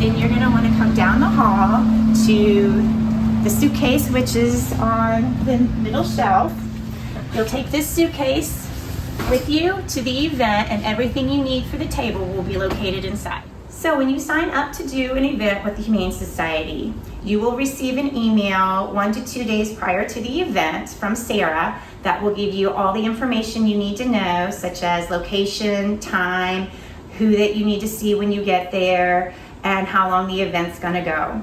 Then you're going to want to come down the hall to the suitcase, which is on the middle shelf. You'll take this suitcase with you to the event, and everything you need for the table will be located inside. So when you sign up to do an event with the Humane Society, you will receive an email 1 to 2 days prior to the event from Sarah that will give you all the information you need to know, such as location, time, who that you need to see when you get there, and how long the event's going to go.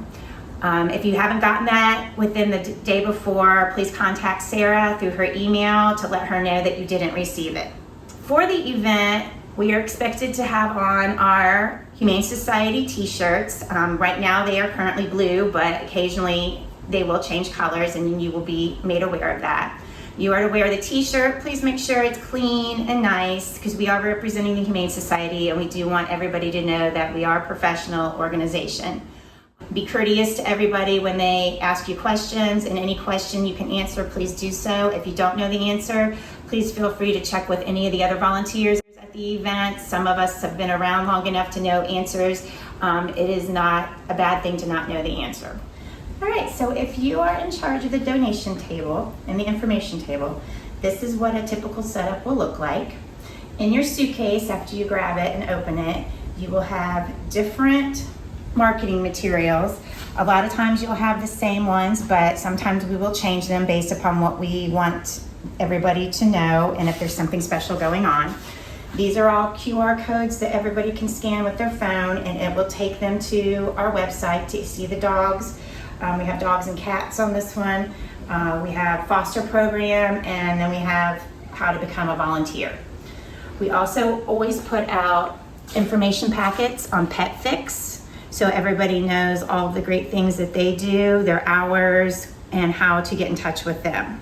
If you haven't gotten that within the day before, please contact Sarah through her email to let her know that you didn't receive it. For the event, we are expected to have on our Humane Society t-shirts. Right now they are currently blue, but occasionally they will change colors and you will be made aware of that. You are to wear the t-shirt. Please make sure it's clean and nice because we are representing the Humane Society and we do want everybody to know that we are a professional organization. Be courteous to everybody when they ask you questions, and any question you can answer, please do so. If you don't know the answer, please feel free to check with any of the other volunteers at the event. Some of us have been around long enough to know answers. It is not a bad thing to not know the answer. All right, so if you are in charge of the donation table and the information table, this is what a typical setup will look like. In your suitcase, after you grab it and open it, you will have different marketing materials. A lot of times you'll have the same ones, but sometimes we will change them based upon what we want everybody to know and if there's something special going on. These are all QR codes that everybody can scan with their phone, and it will take them to our website to see the dogs. We have dogs and cats on this one. We have foster program, and then we have how to become a volunteer. We also always put out information packets on Pet Fix, so everybody knows all the great things that they do, their hours, and how to get in touch with them.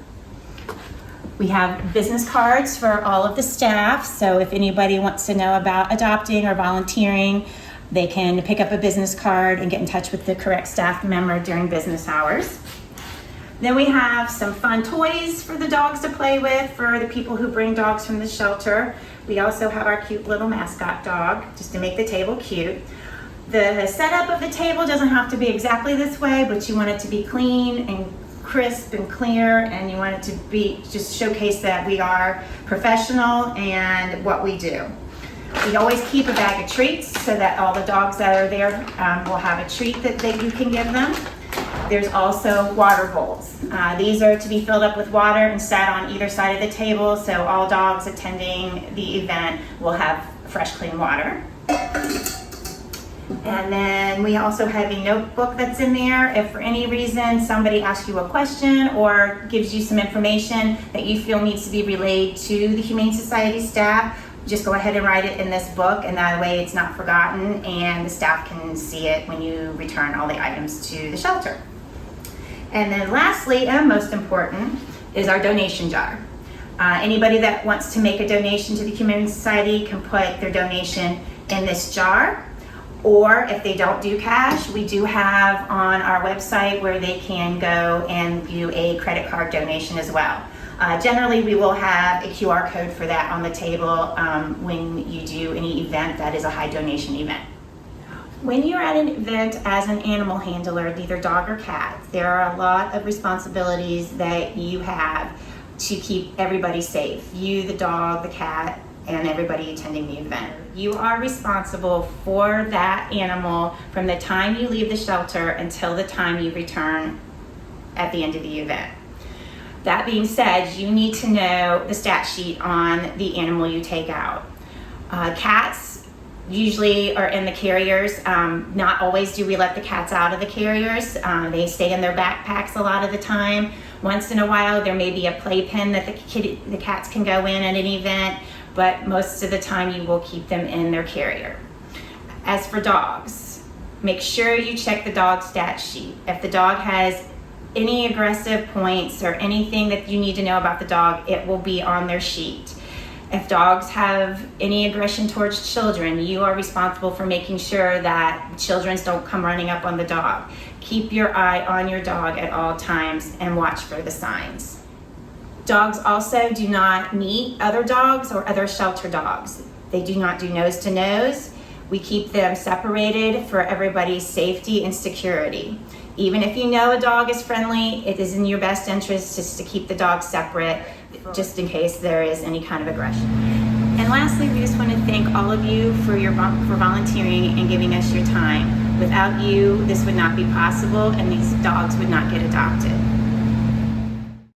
We have business cards for all of the staff, so if anybody wants to know about adopting or volunteering, they can pick up a business card and get in touch with the correct staff member during business hours. Then we have some fun toys for the dogs to play with for the people who bring dogs from the shelter. We also have our cute little mascot dog, just to make the table cute. The setup of the table doesn't have to be exactly this way, but you want it to be clean and crisp and clear, and you want it to be just showcase that we are professional and what we do. We always keep a bag of treats so that all the dogs that are there will have a treat that you can give them. There's also water bowls. These are to be filled up with water and sat on either side of the table, so all dogs attending the event will have fresh, clean water. And then we also have a notebook that's in there. If for any reason somebody asks you a question or gives you some information that you feel needs to be relayed to the Humane Society staff, just go ahead and write it in this book, and that way it's not forgotten and the staff can see it when you return all the items to the shelter. And then lastly, and most important, is our donation jar. Anybody that wants to make a donation to the Humane Society can put their donation in this jar. Or if they don't do cash, we do have on our website where they can go and do a credit card donation as well. Generally, we will have a QR code for that on the table when you do any event that is a high donation event. When you're at an event as an animal handler, either dog or cat, there are a lot of responsibilities that you have to keep everybody safe. You, the dog, the cat, and everybody attending the event. You are responsible for that animal from the time you leave the shelter until the time you return at the end of the event. That being said, you need to know the stat sheet on the animal you take out. Cats usually are in the carriers. Not always do we let the cats out of the carriers. They stay in their backpacks a lot of the time. Once in a while, there may be a playpen that the cats can go in at an event, but most of the time you will keep them in their carrier. As for dogs, make sure you check the dog stat sheet. If the dog has any aggressive points or anything that you need to know about the dog, it will be on their sheet. If dogs have any aggression towards children, you are responsible for making sure that children don't come running up on the dog. Keep your eye on your dog at all times and watch for the signs. Dogs also do not meet other dogs or other shelter dogs. They do not do nose to nose. We keep them separated for everybody's safety and security. Even if you know a dog is friendly, it is in your best interest just to keep the dog separate, just in case there is any kind of aggression. And lastly, we just want to thank all of you for volunteering and giving us your time. Without you, this would not be possible, and these dogs would not get adopted.